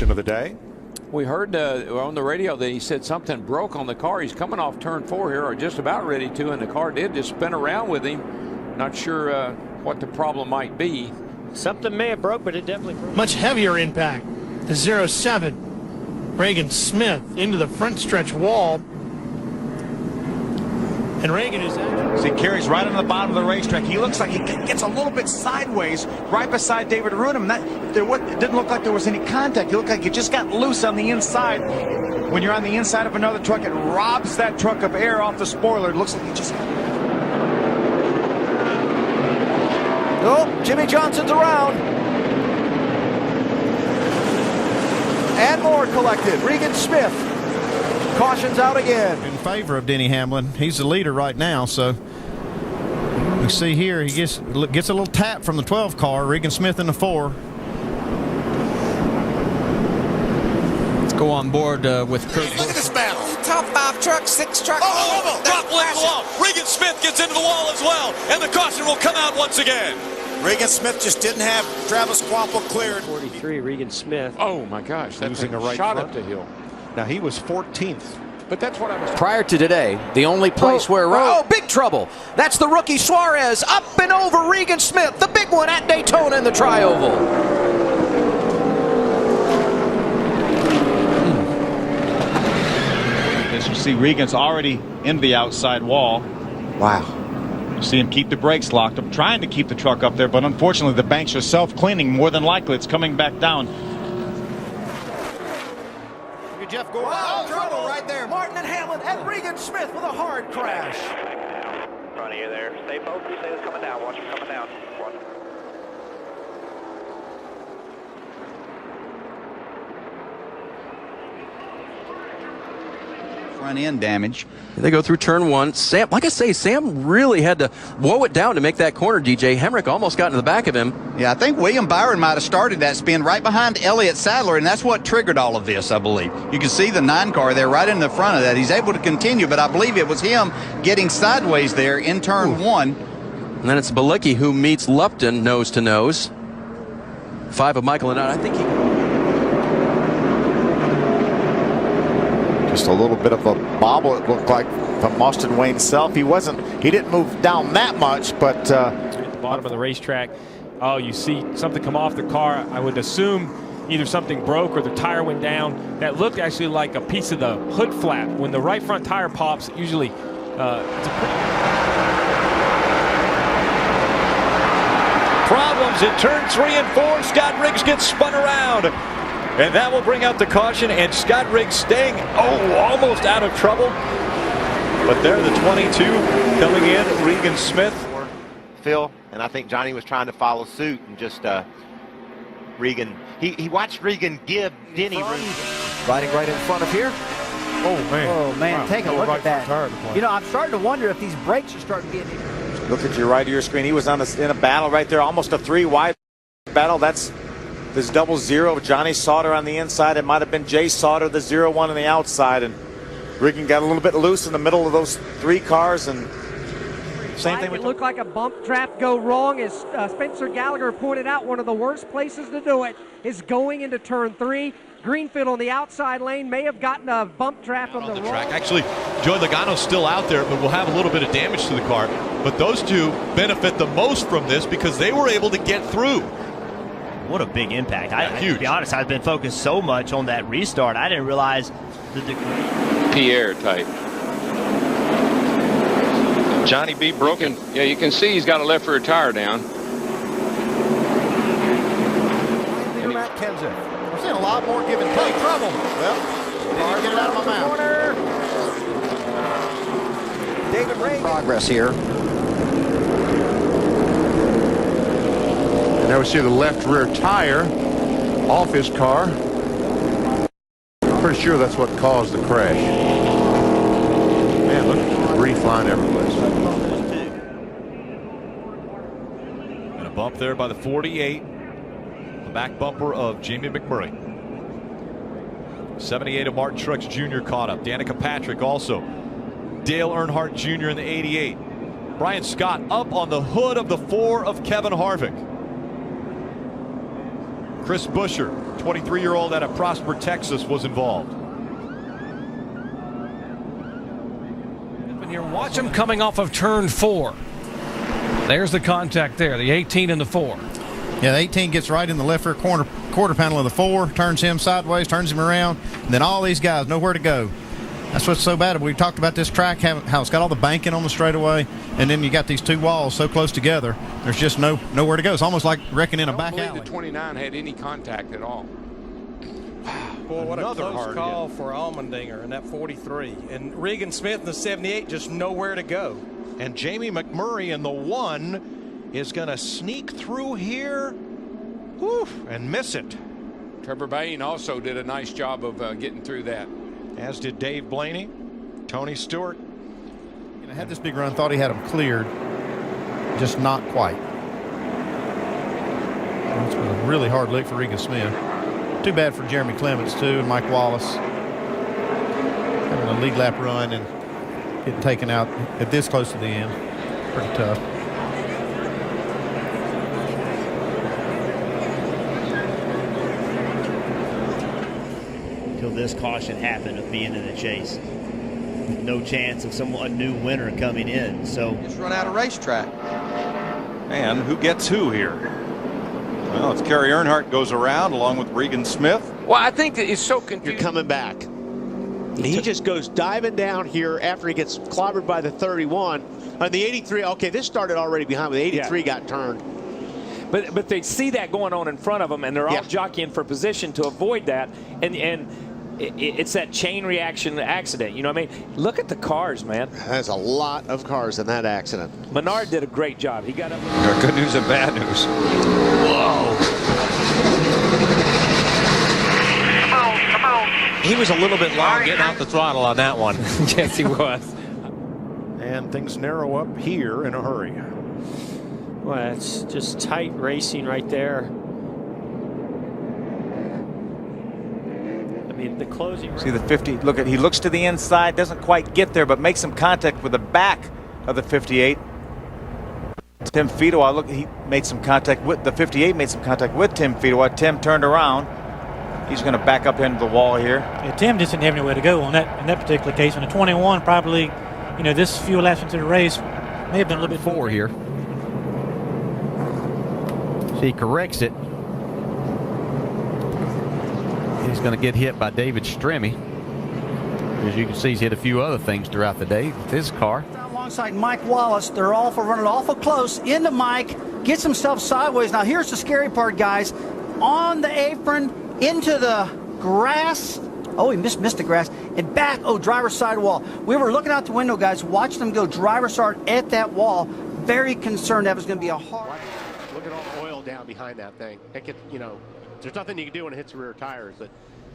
question of the day. We heard on the radio that he said something broke on the car. He's coming off turn 4 here, or just about ready to, and the car did just spin around with him. Not sure what the problem might be. Something may have broke, but it definitely broke. Much heavier impact. The 07, Regan Smith into the front stretch wall. And Regan is as he carries right on the bottom of the racetrack. He looks like he gets a little bit sideways right beside David Runham. It didn't look like there was any contact. It looked like it just got loose on the inside. When you're on the inside of another truck, it robs that truck of air off the spoiler. It looks like he just... Oh, Jimmy Johnson's around. And more collected. Regan Smith. Caution's out again. In favor of Denny Hamlin. He's the leader right now, so we see here he gets a little tap from the 12 car. Regan Smith in the 4. Let's go on board with Kurt. Look at this battle. Top 5 trucks, 6 trucks. Oh, drop left the wall. Regan Smith gets into the wall as well, and the caution will come out once again. Regan Smith just didn't have Travis Quapple cleared. 43, Regan Smith. Oh my gosh, that's Losing a right shot front. up the hill. Now he was 14th. But that's what I was. Prior to today, the only place where... Oh, big trouble. That's the rookie Suarez up and over Regan Smith. The big one at Daytona in the Tri-Oval. As you see, Regan's already in the outside wall. Wow. You see him keep the brakes locked. I'm trying to keep the truck up there, but unfortunately the banks are self-cleaning. More than likely it's coming back down. Jeff Gordon. Wow, trouble right there. Martin and Hamlin and Regan Smith with a hard crash. In front of you there. Stay focused. Say it's coming down. Watch him coming down. Watch. Front end damage. They go through turn 1. Sam, like I say, Sam really had to woe it down to make that corner, DJ. Hemrick almost got into the back of him. Yeah, I think William Byron might have started that spin right behind Elliott Sadler, and that's what triggered all of this, I believe. You can see the 9 car there right in the front of that. He's able to continue, but I believe it was him getting sideways there in turn 1. And then it's Balicki who meets Lupton nose to nose. 5 of Michael and I think he... Just a little bit of a bobble, it looked like, from Austin Wayne self. He didn't move down that much, but At the bottom of the racetrack, oh, you see something come off the car. I would assume either something broke or the tire went down. That looked actually like a piece of the hood flap. When the right front tire pops, usually it's a pretty... Problems in turn 3 and 4. Scott Riggs gets spun around. And that will bring out the caution, and Scott Riggs staying, almost out of trouble. But there, the 22 coming in, Regan Smith. Phil, and I think Johnny was trying to follow suit, and just Regan, he watched Regan give Denny room. Riding right in front of here. oh man, wow. Take a look at that. You know, I'm starting to wonder if these brakes are starting to get... Look at your right of your screen. He was in a battle right there, almost a 3-wide battle. That's this 00. Johnny Sauter on the inside. It might have been Jay Sauter, the 01 on the outside, and Regan got a little bit loose in the middle of those 3 cars, and same thing. It looked like a bump trap go wrong, as Spencer Gallagher pointed out. One of the worst places to do it is going into turn 3. Greenfield on the outside lane may have gotten a bump trap on the track. Actually, Joey Logano's still out there, but will have a little bit of damage to the car. But those two benefit the most from this because they were able to get through. What a big impact. Huge. To be honest, I've been focused so much on that restart, I didn't realize the degree. Pierre type. Johnny B broken. Yeah, you can see he's got a left rear tire down. Matt Kenseth. I'm seeing a lot more give and take. Trouble. Well, didn't get it out of my mouth. David Ray. Progress here. And there we see the left rear tire off his car. I'm pretty sure that's what caused the crash. Man, look at the debris flying every place. And a bump there by the 48. The back bumper of Jamie McMurray. 78 of Martin Truex Jr. caught up. Danica Patrick also. Dale Earnhardt Jr. in the 88. Brian Scott up on the hood of the 4 of Kevin Harvick. Chris Buescher, 23-year-old out of Prosper, Texas, was involved. And here, watch him coming off of turn 4. There's the contact there, the 18 and the 4. Yeah, the 18 gets right in the left rear quarter panel of the 4, turns him sideways, turns him around, and then all these guys know where to go. That's what's so bad. We talked about this track, how it's got all the banking on the straightaway, and then you got these two walls so close together, there's just nowhere to go. It's almost like wrecking in a back alley. The 29 had any contact at all. Boy, what Another a close hard call for Allmendinger in that 43. And Regan Smith in the 78, just nowhere to go. And Jamie McMurray in the 1 is going to sneak through here and miss it. Trevor Bain also did a nice job of getting through that. As did Dave Blaney, Tony Stewart. I had this big run, thought he had them cleared, just not quite. This was a really hard lick for Regan Smith. Too bad for Jeremy Clements, too, and Mike Wallace. Having a lead lap run and getting taken out at this close to the end. Pretty tough. Until this caution happened of being in the chase. No chance of a new winner coming in. So just run out of racetrack. And who gets who here? Well, it's Kerry Earnhardt goes around along with Regan Smith. Well, I think that it's so confusing. You're coming back. He just goes diving down here after he gets clobbered by the 31. On the 83, okay, this started already behind, but the 83 got turned. But they see that going on in front of them, and they're all jockeying for position to avoid that. And it's that chain reaction accident. You know what I mean? Look at the cars, man. There's a lot of cars in that accident. Menard did a great job. He got up. Good news and bad news. Whoa. He was a little bit long getting out the throttle on that one. Yes, he was. And things narrow up here in a hurry. Well, it's just tight racing right there. I mean, the closing. See the 50. Look at, he looks to the inside, doesn't quite get there, but makes some contact with the back of the 58. Tim Fedewa, he made some contact with the 58. Made some contact with Tim Fedewa. Tim turned around. He's going to back up into the wall here. Yeah, Tim just didn't have anywhere to go on that in that particular case. On the 21, probably, you know, this few laps into the race may have been a little bit forward here. He corrects it. He's going to get hit by David Stremme. As you can see, he's hit a few other things throughout the day with his car. Alongside Mike Wallace, they're running awful close into Mike, gets himself sideways. Now here's the scary part, guys. On the apron, into the grass. Oh, he missed the grass. And back, driver's side wall. We were looking out the window, guys, watching them go driver's side at that wall. Very concerned that was going to be a hard. Look at all the oil down behind that thing. It could, there's nothing you can do when it hits the rear tires.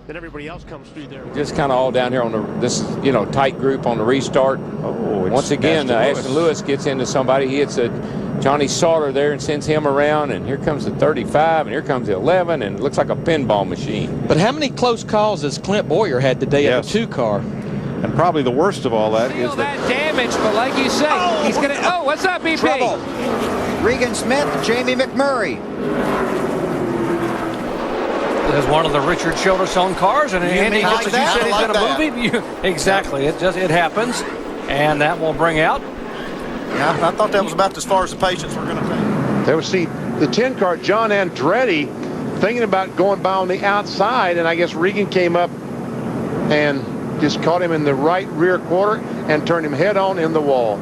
Then everybody else comes through there. Just kind of all down here on this, tight group on the restart. Once again, Ashton Lewis gets into somebody. He hits a Johnny Sauter there and sends him around. And here comes the 35, and here comes the 11, and it looks like a pinball machine. But how many close calls has Clint Boyer had today at the 2 car? And probably the worst of all that is that damage, but like you say, he's going to. Oh, what's up, BP? Trouble. Regan Smith, Jamie McMurray. There's one of the Richard Childress-owned cars, and Andy, just as you said, he's going to move him. Exactly, it happens, and that will bring out. Yeah, I thought that was about as far as the patients were going to take. There was the 10 car, John Andretti, thinking about going by on the outside, and I guess Regan came up and just caught him in the right rear quarter and turned him head on in the wall.